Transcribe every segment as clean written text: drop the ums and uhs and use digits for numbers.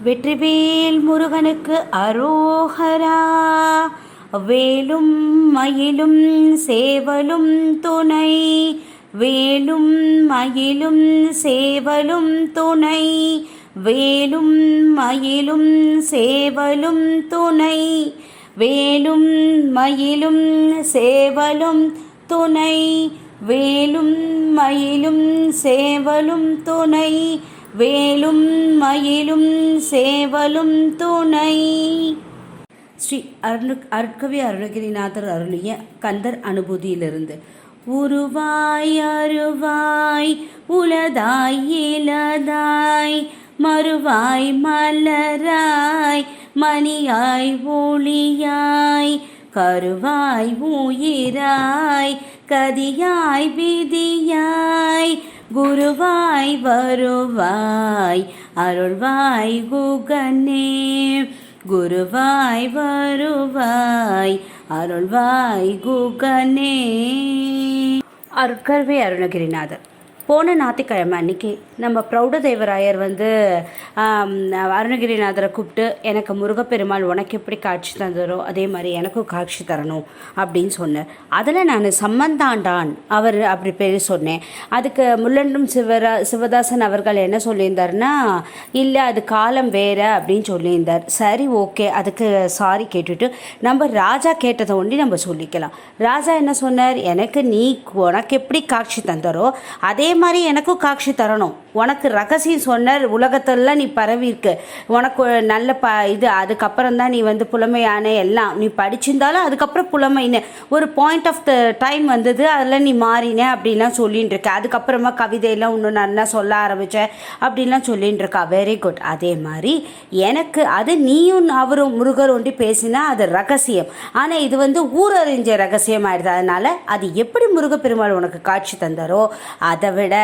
வெற்றிவேல் முருகனுக்கு அரோகரா. வேலும் மயிலும் சேவலும் துணை, வேலும் மயிலும் சேவலும் துணை, வேலும் மயிலும் சேவலும் துணை, வேலும் மயிலும் சேவலும் துணை, வேலும் மயிலும் சேவலும் துணை, வேலும் மயிலும் சேவலும் துணை. ஸ்ரீ அருட்கவி அருணகிரிநாதர் அருளிய கந்தர் அனுபூதியிலிருந்து. உருவாய் அருவாய் உலதாய் இலதாய், மறுவாய் மலராய் மணியாய் ஒளியாய், கருவாய் உயிராய் கதியாய் விதியாய், குருவாய் வருவாய் அருள்வாய் குகனே, குருவாய் வருவாய் அருள்வாய் குகனே. அருட்கவி அருணகிரிநாதர். போன ஞாயிற்றுக்கிழமை அன்றைக்கி நம்ம பிரௌடதேவராயர் அருணகிரிநாதரை கூப்பிட்டு, எனக்கு முருகப்பெருமாள் உனக்கு எப்படி காட்சி தந்தாரோ அதே மாதிரி எனக்கும் காட்சி தரணும் அப்படின்னு சொன்னார். அதில் நான் சம்பந்தாண்டான் அவர் அப்படி பேர் சொன்னேன். அதுக்கு முள்ளன்றும் சிவதாசன் அவர்கள் என்ன சொல்லியிருந்தார்னா, இல்லை அது காலம் வேறு அப்படின்னு சொல்லியிருந்தார். சரி, ஓகே, அதுக்கு சாரி கேட்டுட்டு நம்ம ராஜா கேட்டதை ஒண்டி நம்ம சொல்லிக்கலாம். ராஜா என்ன சொன்னார், உனக்கு எப்படி காட்சி தந்தாரோ அதே மாதிரி எனக்கும் காட்சி தரணும். உனக்கு ரகசியம் சொன்னார், உலகத்தெல்லாம் நீ பரவி இருக்கு, உனக்கு நல்ல இது அதுக்கப்புறம் தான் நீ புலமையான எல்லாம் நீ படிச்சிருந்தாலும் அதுக்கப்புறம் புலமைன்னு ஒரு பாயிண்ட் ஆஃப் த டைம் வந்தது, அதில் நீ மாறின அப்படின்லாம் சொல்லின்னு இருக்க. அதுக்கப்புறமா கவிதையெல்லாம் இன்னும் நல்லா சொல்ல ஆரம்பித்தேன் அப்படின்லாம் சொல்லின்னு இருக்கா. Very good. அதே மாதிரி எனக்கு அது நீயும் அவரும் முருகர் ஒண்டி பேசினா அது ரகசியம். ஆனால் இது ஊரறிஞ்ச ரகசியம் ஆயிடுது. அதனால் அது எப்படி முருகப்பெருமாள் உனக்கு காட்சி தந்தாரோ அதை விட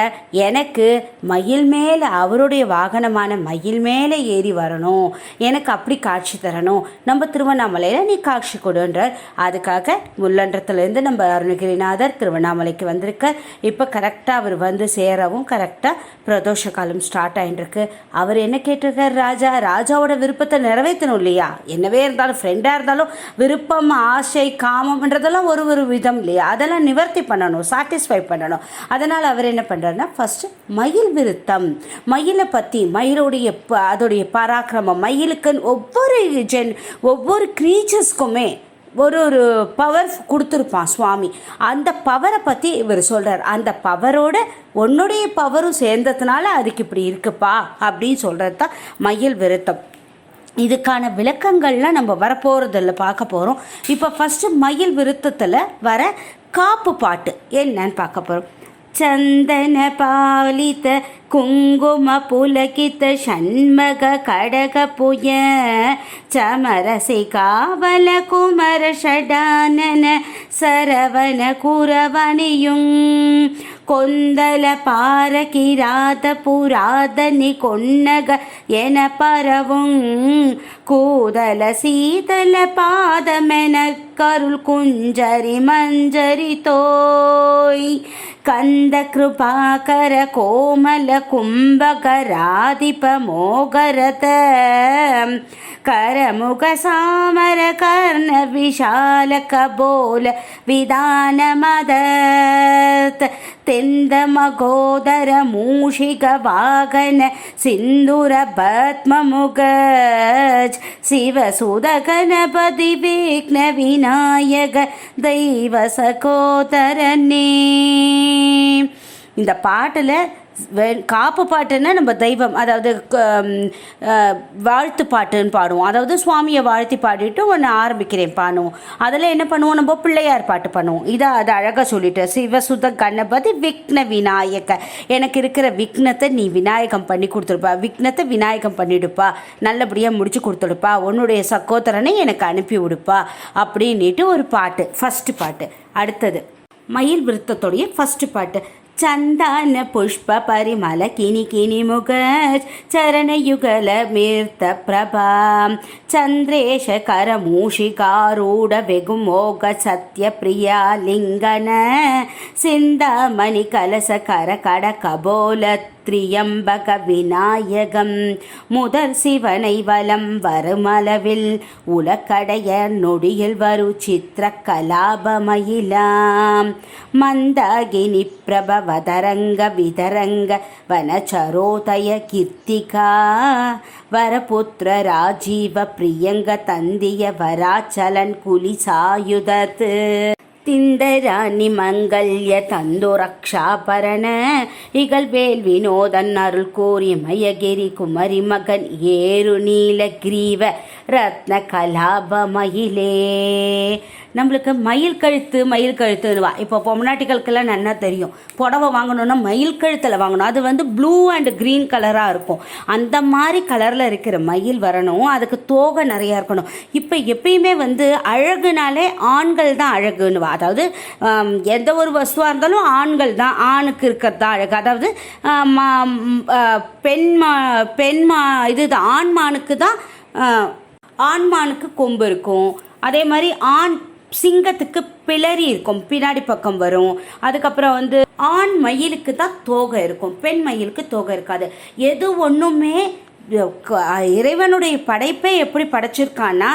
எனக்கு மயில் மேலே, அவருடைய வாகனமான மயில் மேலே ஏறி வரணும், எனக்கு அப்படி காட்சி தரணும், நம்ம திருவண்ணாமலையில் நீ காட்சி கொடுன்றார். அதுக்காக முள்ளன்றத்துலேருந்து நம்ம அருணகிரிநாதர் திருவண்ணாமலைக்கு வந்திருக்கார். இப்போ கரெக்டாக அவர் சேரவும் கரெக்டாக பிரதோஷ காலம் ஸ்டார்ட் ஆகிட்டுருக்கு. அவர் என்ன கேட்டிருக்கார், ராஜாவோட விருப்பத்தை நிறைவேற்றணும் இல்லையா? என்னவே இருந்தாலும், ஃப்ரெண்டாக இருந்தாலும் விருப்பம் ஆசை காமம்ன்றதெல்லாம் ஒரு விதம் இல்லையா? அதெல்லாம் நிவர்த்தி பண்ணணும், சாட்டிஸ்ஃபை பண்ணணும். அதனால் அவர் என்ன பண்ணுறாருன்னா, ஃபஸ்ட்டு மயில் விருத்தம், மயிலை பற்றி, மயிலுடைய அதோடைய பராக்கிரமம், மயிலுக்கு ஒவ்வொரு க்ரீச்சர்ஸ்க்குமே ஒரு பவர் கொடுத்துருப்பான் சுவாமி. அந்த பவரை பற்றி இவர் சொல்கிறார். அந்த பவரோட உன்னுடைய பவரும் சேர்ந்ததுனால அதுக்கு இப்படி இருக்குப்பா அப்படின்னு சொல்கிறது தான் மயில் விருத்தம். இதுக்கான விளக்கங்கள்லாம் நம்ம வரப்போகிறதில்ல, பார்க்க போகிறோம். இப்போ ஃபஸ்ட்டு மயில் விருத்தத்தில் வர காப்பு பாட்டு என்னன்னு பார்க்க போகிறோம். ಚಂದನ ಪಾಲಿತ ಕುಂಗುಮ ಪುಲಕಿತ ಷಣ್ಮಗ ಕಡಗ ಪುಯ ಚಮರಸಿ ಕಾವಲ ಕುಮರ ಷಡಾನನ ಸರವನ ಕುರವಣಿಯುಂ கொந்தல பாரகிராத புராதனி கொன்னக என பரவும் கூதல சீதல பாதமென கருள் குஞ்சரி மஞ்சரி தோய் கந்த கிருபாகர கோமல கும்பகராதிப மோகரத கரமுக சாமர கர்ண விஷால கபோல விதான மதத் தெந்த மகோதர மூஷிக வாகன சிந்துர பத்மமுகஜ் சிவசுத கணபதி விக்ன விநாயக தெய்வ சகோதரனே. இந்த பாட்டில் காப்பு பாட்டுன்னா நம்ம தெய்வம், அதாவது வாழ்த்து பாட்டுன்னு பாடுவோம். அதாவது சுவாமியை வாழ்த்தி பாடிட்டு ஒன்று ஆரம்பிக்கிறேன் பாடுவோம். அதில் என்ன பண்ணுவோம், நம்ம பிள்ளையார் பாட்டு பண்ணுவோம். அது அழகாக சொல்லிட்டு, சிவசுத கணபதி விக்ன விநாயக, எனக்கு இருக்கிற விக்னத்தை நீ விநாயகம் பண்ணி கொடுத்துருப்பா, விக்னத்தை விநாயகம் பண்ணிவிடுப்பா, நல்லபடியாக முடிச்சு கொடுத்துடுப்பா, உன்னுடைய சகோதரனை எனக்கு அனுப்பி விடுப்பா அப்படின்ட்டு ஒரு பாட்டு, ஃபஸ்ட்டு பாட்டு. அடுத்தது மயில் விருத்தத்துடைய ஃபஸ்ட்டு பாட்டு. ಚಂದನ ಪುಷ್ಪ ಪರಿಮಳ ಕಿನಿ ಕಿನಿ ಮುಗ ಚರಣ ಯುಗಲ ಮಿರ್ತ ಪ್ರಭಾ ಚಂದ್ರೇಶ ಕರ ಮೂಷಿಕಾರೂಢ ಬೆಗುಮೋಗ ಸತ್ಯ ಪ್ರಿಯ ಲಿಂಗನ ಸಿಂಧಮಣಿ ಕಲಸ ಕರ ಕಡ ಕಬೋಲ திரியம்பக விநாயகம் முதற் சிவனை வலம் வருமளவில் உலக்கடைய நொடியில் வரு சித்திர கலாபமயிலாம் மந்தாகினி பிரபவதரங்க விதரங்க வனச்சரோதய கீர்த்திகா வரபுத்திர ராஜீவ பிரியங்க தந்திய வராச்சலன் குலி சாயுதத் திந்தராணி மங்கல்ய தந்தோ ரக்ஷாபரண இகழ்வேல் வினோதன் அருள் கோரி மயகிரி குமரி மகன் ஏறு நீல கிரீவ ரத்ன கலாபமயிலே. நம்மளுக்கு மயில் கழுத்துவா. இப்போ பொம்னாட்டிகளுக்கெல்லாம் நல்லா தெரியும், புடவை வாங்கணுன்னா மயில் கழுத்தில் வாங்கணும். அது வந்து ப்ளூ அண்ட் க்ரீன் கலராக இருக்கும். அந்த மாதிரி கலரில் இருக்கிற மயில் வரணும். அதுக்கு தோகை நிறையா இருக்கணும். இப்போ எப்பயுமே வந்து அழகுனாலே ஆண்கள் தான் அழகுன்னுவா. அதாவது எந்த ஒரு வஸ்துவாக இருந்தாலும் ஆண்கள் தான், ஆணுக்கு இருக்கிறது தான் அழகு. அதாவது இதுதான் ஆண்மானுக்கு தான், ஆண்மானுக்கு கொம்பு இருக்கும். அதே மாதிரி சிங்கத்துக்கு பிளரி இருக்கும், பின்னாடி பக்கம் வரும். அதுக்கப்புறம் வந்து ஆண் மயிலுக்கு தான் தோகை இருக்கும், பெண் மயிலுக்கு தோகை இருக்காது. எது ஒன்றுமே இறைவனுடைய படைப்பை எப்படி படைச்சிருக்கான்னா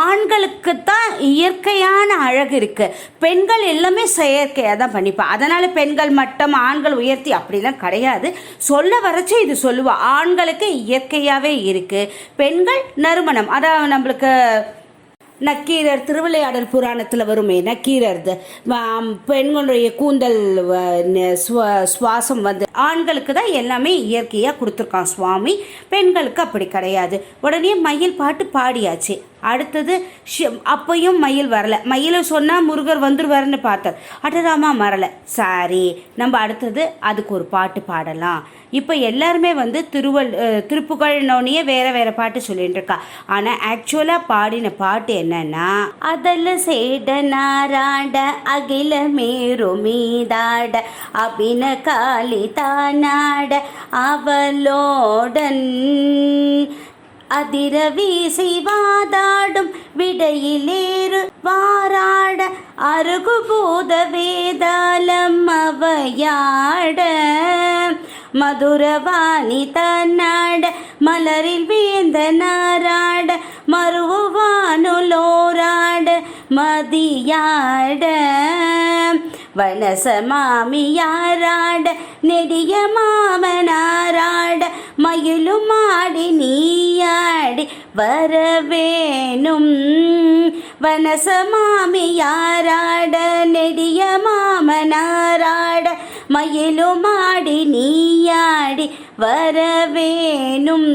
ஆண்களுக்கு தான் இயற்கையான அழகு இருக்குது. பெண்கள் எல்லாமே செயற்கையாக தான் பண்ணிப்பா. அதனால் பெண்கள் மட்டம் ஆண்கள் உயர்த்தி அப்படிலாம் கிடையாது. சொல்ல வரைச்சி இது சொல்லுவா, ஆண்களுக்கு இயற்கையாகவே இருக்குது, பெண்கள் நறுமணம். அதான் நம்மளுக்கு நக்கீரர் திருவிளையாடல் புராணத்தில் வருமே, நக்கீரர் பெண்களுடைய கூந்தல் சுவாசம் வந்து ஆண்களுக்கு தான் எல்லாமே இயற்கையாக கொடுத்துருக்கான் சுவாமி, பெண்களுக்கு அப்படி கிடையாது. உடனே மயில் பாட்டு பாடியாச்சு. அடுத்தது அப்பையும் மயில் வரலை. மயிலை சொன்னால் முருகர் வந்துருவாருன்னு பார்த்தார். அடராமா வரலை. சாரி, நம்ம அடுத்தது அதுக்கு ஒரு பாட்டு பாடலாம். இப்போ எல்லாருமே வந்து திருப்புகழ்னோடனே வேறு பாட்டு சொல்லிட்டு இருக்கா. ஆனால் ஆக்சுவலாக பாடின பாட்டு என்னன்னா, அதில் சேட நாராட அகில மேரு மீதாட அபின காளி தானாட அவளோடன் அதிர வீசி வாதாடும் விடையிலேறு வாராட அருகு பூத வேதாளம் அவையாட மதுரவாணி தன்னாட மலரில் வேந்த நாராட மருவானுலோராட மதியாட வனச மாமியாராட நெடிய மாமனாராட மயிலும் ஆடி நீயாடி வரவேணும். வனச மாமியாராட நெடிய மாமனாராட மயிலும் ஆடி நீயாடி வரவேணும்.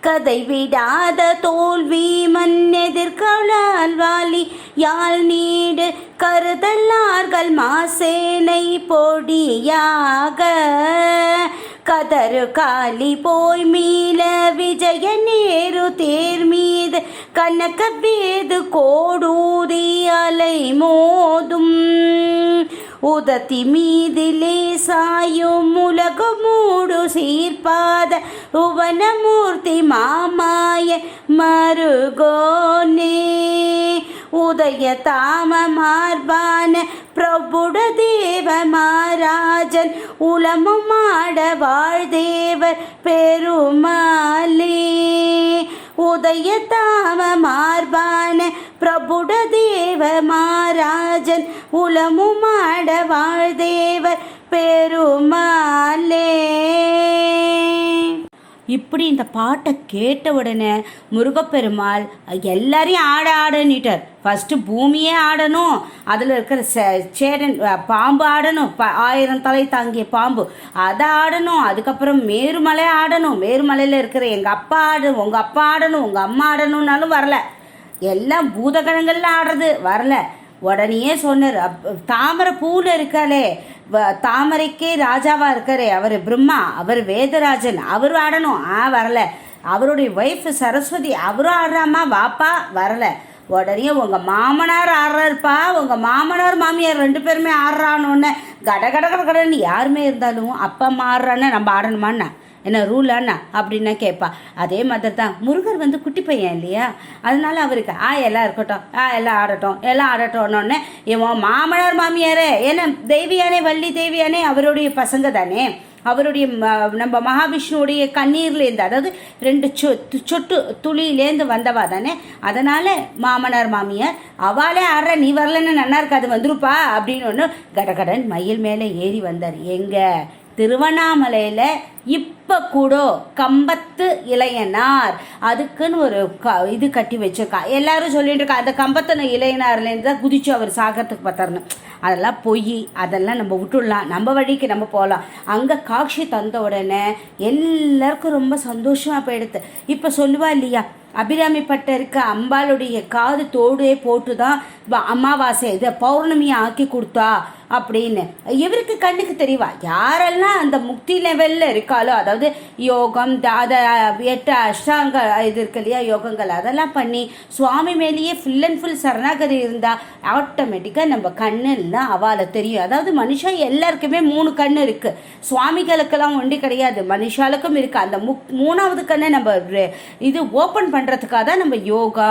கதை விடாத தோல்வி மண்ணெதிர்கொளால் வாலி யாழ் நீடு கருதல்லார்கள் மாசேனை பொடியாக கதறு காலி போய் மீள விஜய நேரு தேர் மீது கனக வேது கோடூதி அலை மோதும் உதத்தி மீதிலே சாயும் உலகு மூடு சீர்பாத உவனமூர்த்தி மாமாய மருகோனே உதய தாம மார்பான பிரபுட தேவ மாராஜன் உலமும் ஆட வாழ்தேவர் பெருமாளே. உதய தாம மார்பான பிரபுட தேவ மாராஜன் உலமும் ஆட வாழ்தேவர் பெருமாளே. இப்படி இந்த பாட்டை கேட்ட உடனே முருகப்பெருமாள் எல்லாரையும் ஆடன்னுட்டார். ஃபஸ்ட்டு பூமியே ஆடணும், அதில் இருக்கிற சேடன் பாம்பு ஆடணும், 1000 தலை தாங்கிய பாம்பு அதை ஆடணும். அதுக்கப்புறம் மேருமலை ஆடணும், மேருமலையில் இருக்கிற எங்கள் அப்பா ஆடணும், உங்கள் அப்பா ஆடணும், உங்கள் அம்மா ஆடணும்னாலும் வரல. எல்லாம் பூதகணங்களில் ஆடுறது வரல. உடனே சொன்னார், தாமரை பூவில் இருக்காளே, தாமரைக்கே ராஜாவாக இருக்காரே அவர் பிரம்மா, அவர் வேதராஜன், அவர் ஆடணும். வரல. அவருடைய ஒய்ஃப் சரஸ்வதி, அவரும் ஆடுறாமா, வாப்பா, வரல. உடனே உங்கள் மாமனார் ஆடுறாருப்பா, உங்கள் மாமனார் மாமியார் 2 பேருமே ஆடுறானோன்னு கடன்னு யாருமே இருந்தாலும் அப்பா அம்மா ஆடுறான்னு நம்ம ஆடணுமான்னா என்ன ரூலாண்ணா அப்படின்னா கேட்பா. அதே மாதிரி தான் முருகர் வந்து குட்டி பையன் இல்லையா, அதனால அவருக்கு எல்லாம் இருக்கட்டும், எல்லாம் ஆடட்டோன்னொன்னே இவன் மாமனார் மாமியாரே ஏன்னா தேவியானே வள்ளி தேவியானே அவருடைய பசங்க தானே, அவருடைய நம்ம மகாவிஷ்ணுவுடைய கண்ணீர்லேருந்து, அதாவது 2 சொட்டு துளியிலேருந்து வந்தவா தானே. அதனால் மாமனார் மாமியார் அவளே ஆடுற, நீ வரலன்னு நல்லா இருக்காது வந்துருப்பா அப்படின்னு ஒன்று கடகடன் மயில் மேலே ஏறி வந்தார். எங்கே திருவண்ணாமலையில் இப்போ கூட கம்பத்து இளையனார் அதுக்குன்னு ஒரு இது கட்டி வச்சிருக்கா. எல்லாரும் சொல்லிட்டு இருக்கா அந்த கம்பத்தன இளையனார்லேருந்து தான் குதிச்சு அவர் சாகிறதுக்கு பார்த்தாருன்னு. அதெல்லாம் பொய், அதெல்லாம் நம்ம விட்டுடலாம், நம்ம வழிக்கு நம்ம போகலாம். அங்கே காட்சி தந்த உடனே எல்லாருக்கும் ரொம்ப சந்தோஷமாக போயிடுது. இப்போ சொல்லுவா இல்லையா, அபிராமி பட்டருக்கு அம்பாளுடைய காது தோடே போட்டு தான் அமாவாசை இது பௌர்ணமியை ஆக்கி கொடுத்தா அப்படின்னு இவருக்கு கண்ணுக்கு தெரியவா. யாரெல்லாம் அந்த முக்தி லெவலில் இருக்காளோ, அதாவது யோகம் அதை 8 அஷ்டாங்க இது இருக்கு இல்லையா யோகங்கள், அதெல்லாம் பண்ணி சுவாமி மேலேயே ஃபுல் அண்ட் ஃபுல் சரணாகதி இருந்தால் ஆட்டோமேட்டிக்காக நம்ம கண்ணெல்லாம் அவளை தெரியும். அதாவது மனுஷன் எல்லாருக்குமே 3 கண் இருக்குது, சுவாமிகளுக்கெல்லாம் ஒண்டி கிடையாது, மனுஷாளுக்கும் இருக்குது. அந்த 3ஆவது கண்ணை நம்ம இது ஓப்பன் பண்ணுறதுக்காக தான் நம்ம யோகா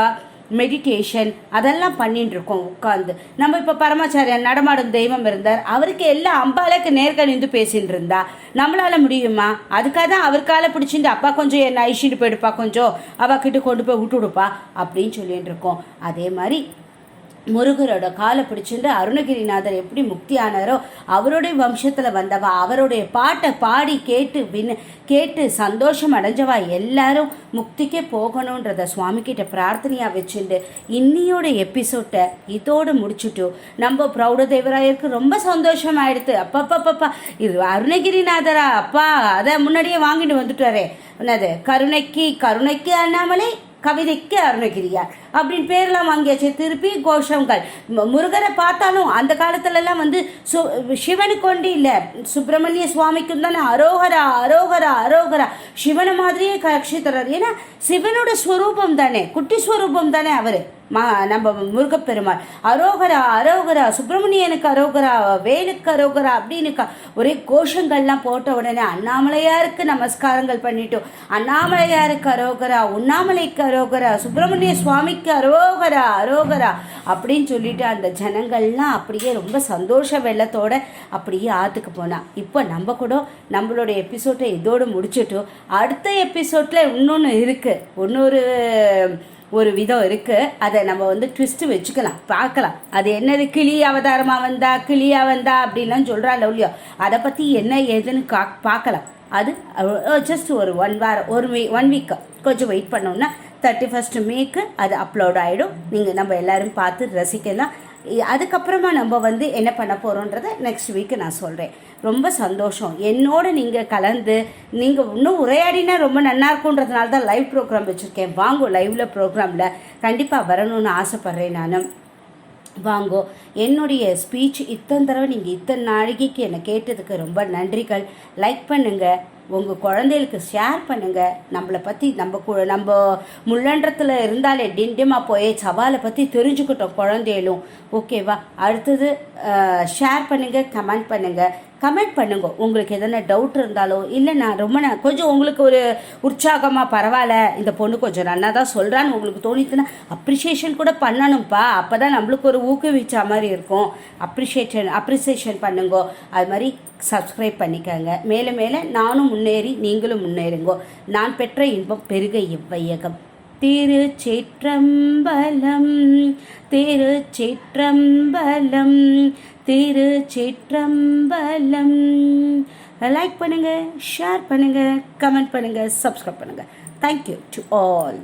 மெடிடேஷன் அதெல்லாம் பண்ணிட்டு இருக்கோம் உட்காந்து. நம்ம இப்போ பரமாச்சாரியன் நடமாடும் தெய்வம் இருந்தார், அவருக்கு எல்லாம் அம்பாளுக்கு நேர்கணிந்து பேசிட்டு இருந்தா நம்மளால முடியுமா? அதுக்காக தான் அவர் காலை பிடிச்சிட்டு அப்பா கொஞ்சம் என்ன ஐஷிட்டு போயிடுப்பா, கொஞ்சம் அவகிட்ட கொண்டு போய் விட்டுடுப்பா அப்படின்னு சொல்லிட்டு இருக்கோம். அதே மாதிரி முருகரோட காலை பிடிச்சிட்டு அருணகிரிநாதர் எப்படி முக்தி ஆனாரோ அவருடைய வம்சத்தில் வந்தவா, அவருடைய பாட்டை பாடி கேட்டு சந்தோஷம் அடைஞ்சவா எல்லாரும் முக்திக்கே போகணுன்றத சுவாமிகிட்ட பிரார்த்தனையாக வச்சுட்டு இன்னியோட எபிசோட்டை இதோடு முடிச்சுட்டு நம்ம பிரௌட தேவராயருக்கு ரொம்ப சந்தோஷம் ஆயிடுத்து. அப்பப்பப்பா இது அருணகிரிநாதரா அப்பா அதை முன்னாடியே வாங்கிட்டு வந்துட்டாரே, என்னது கருணைக்கு அண்ணாமலை கவிதைக்கு அருணகிரியார் அப்படின்னு பேர்லாம் வாங்கியாச்சு. திருப்பி கோஷங்கள் முருகரை பார்த்தாலும் அந்த காலத்துலலாம் வந்து சிவனுக்கு ஒண்டி இல்லை, சுப்பிரமணிய சுவாமிக்கும் தானே அரோகரா அரோகரா அரோகரா, சிவனை மாதிரியே காட்சி தர்றாரு. ஏன்னா சிவனோட ஸ்வரூபம் தானே, குட்டி ஸ்வரூபம் தானே அவர் நம்ம முருகப்பெருமாள். அரோகரா அரோகரா, சுப்பிரமணியனுக்கு அரோகரா, வேலுக்கு அரோகரா அப்படின்னு ஒரே கோஷங்கள்லாம் போட்ட உடனே அண்ணாமலையாருக்கு நமஸ்காரங்கள் பண்ணிட்டோம். அண்ணாமலையாருக்கு அரோகரா, உண்ணாமலைக்கு அரோகரா, சுப்பிரமணிய சுவாமிக்கு அரோகரா அரோகரா அப்படின்னு சொல்லிட்டு அந்த ஜனங்கள்லாம் அப்படியே ரொம்ப சந்தோஷ வெள்ளத்தோட அப்படியே ஆற்றுக்கு போனா. இப்போ நம்ம கூட நம்மளோட எபிசோட்டை இதோடு முடிச்சுட்டோம். அடுத்த எபிசோட்டில் இன்னொன்று இருக்குது, ஒரு விதம் இருக்குது, அதை நம்ம வந்து ட்விஸ்ட்டு வச்சுக்கலாம், பார்க்கலாம். அது என்னது கிளி அவதாரமாக வந்தா அப்படின்லாம் சொல்கிறாள் இல்லையோ, அதை பற்றி என்ன ஏதுன்னு பார்க்கலாம். அது ஜஸ்ட் ஒரு 1 வாரம் 1 வீக் கொஞ்சம் வெயிட் பண்ணோன்னா 31 மேக்கு அது அப்லோட் ஆகிடும். நம்ம எல்லோரும் பார்த்து ரசிக்கலாம். அதுக்கப்புறமா நம்ம வந்து என்ன பண்ண போகிறோன்றதை நெக்ஸ்ட் வீக்கு நான் சொல்கிறேன். ரொம்ப சந்தோஷம் என்னோட நீங்கள் கலந்து நீங்கள் இன்னும் உரையாடினா ரொம்ப நல்லா இருக்குன்றதுனால தான் லைவ் ப்ரோக்ராம் வச்சுருக்கேன். வாங்கோ, லைவில் ப்ரோக்ராமில் கண்டிப்பாக வரணும்னு ஆசைப்பட்றேன் நான். வாங்கோ. என்னுடைய ஸ்பீச் இத்தனை தடவை நீங்கள் இத்தனை நாளைக்கு என்னை கேட்டதுக்கு ரொம்ப நன்றிகள். லைக் பண்ணுங்கள், உங்கள் குழந்தைகளுக்கு ஷேர் பண்ணுங்கள். நம்மளை பற்றி நம்ம முள்ளன்றத்தில் இருந்தாலே டிண்டிமாக போய் சவாலை பற்றி தெரிஞ்சுக்கிட்டோம் குழந்தைகளும். ஓகேவா? அடுத்தது ஷேர் பண்ணுங்கள், கமெண்ட் பண்ணுங்க. உங்களுக்கு எதனா டவுட் இருந்தாலோ இல்லை நான் கொஞ்சம் உங்களுக்கு ஒரு உற்சாகமாக பரவாயில்ல இந்த பொண்ணு கொஞ்சம் நல்லா தான் சொல்கிறான்னு உங்களுக்கு தோணித்துன்னா அப்ரிஷியேஷன் கூட பண்ணணும்ப்பா. அப்போ தான் நம்மளுக்கு ஒரு ஊக்குவிச்ச மாதிரி இருக்கும். அப்ரிசியேஷன் பண்ணுங்க. அது மாதிரி சப்ஸ்கிரைப் பண்ணிக்கோங்க. மேலே மேலே நானும் முன்னேறி நீங்களும் முன்னேறுங்கோ. நான் பெற்ற இன்பம் பெருக இவ்வையகம். திருச்சிற்றம்பலம் திருச்சிற்றம்பலம் திருச்சிற்றம்பலம். லைக் பண்ணுங்கள், ஷேர் பண்ணுங்கள், கமெண்ட் பண்ணுங்கள், சப்ஸ்கிரைப் பண்ணுங்கள். Thank you to all.